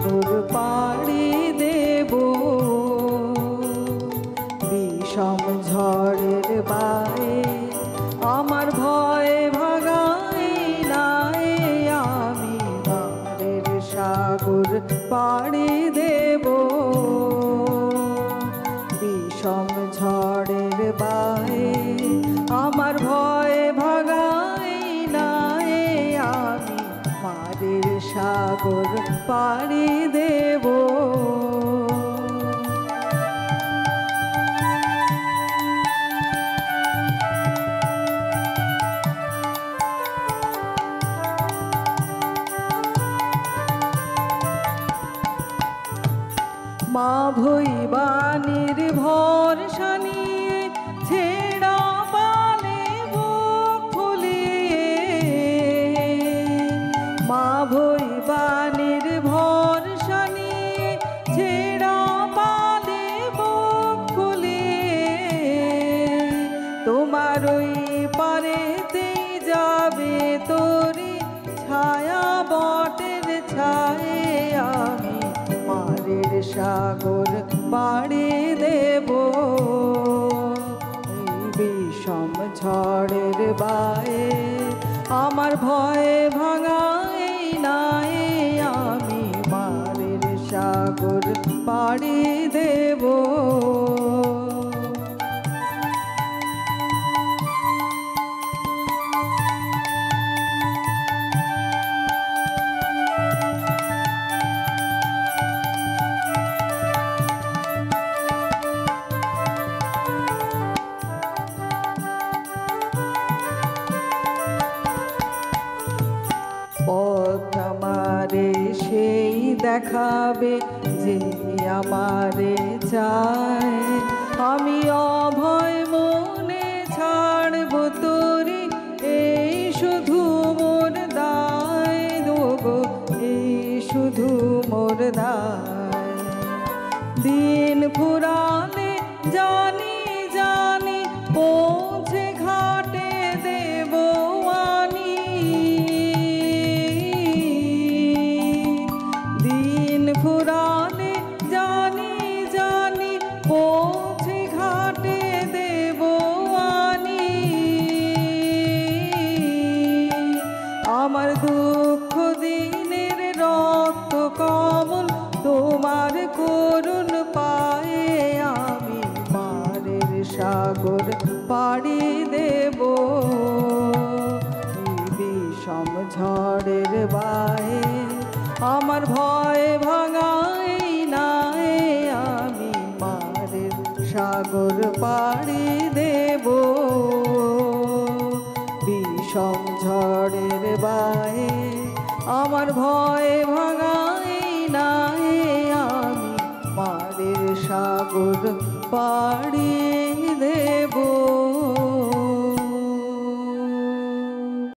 সাগর পাড়ি দেব বিষম ঝড়ের বায়ে আমার ভয় ভাগাই নাই আমি মারের সাগর পাড়ি দেব বিষম ঝড়ের বায়ে আমার ভয় ভাগাই নাই আমি মারের সাগর পাড়ি দেব মা ভৈবানীর ভরসা নিয়ে ছেড়া পালে বুক ফুলিয়ে মা ভৈবানীর ভরসা নিয়ে ছেড়া পালে বুক ফুলিয়ে তোমার ওই পারেতেই যাবে তোরি ছায়া বটের ছায়ে আমি মারের সাগর পাড়ি দেব বিষম ঝড়ের বায়ে আমার ভয় ভাঙাই নাই আমি মারের সাগর পাড়ি দেব পথ আমারে সেই দেখাবে যে আমারে চায় আমি অভয় মনে ছাড়ব তোরে এই শুধু মোর দায় দেবো এই শুধু মোর দায় দিন ফুরালে জানি জানি পৌঁছে ঘাটে দেব আনি ফুরালে জানি জানি পৌঁছে ঘাটে দেব আনি আমার দুঃখ দিনের রক্ত কমল তোমার করুণ পায়ে আমি মারের সাগর পাড়ি দেব বিষম ঝড়ের বায়ে আমার ভয় ভাঙাই নাই আমি মারের সাগর পাড়ি দেব বিষম ঝড়ের বায়ে আমার ভয় ভাঙাই নাই আমি মারের সাগর পাড়ি দেব।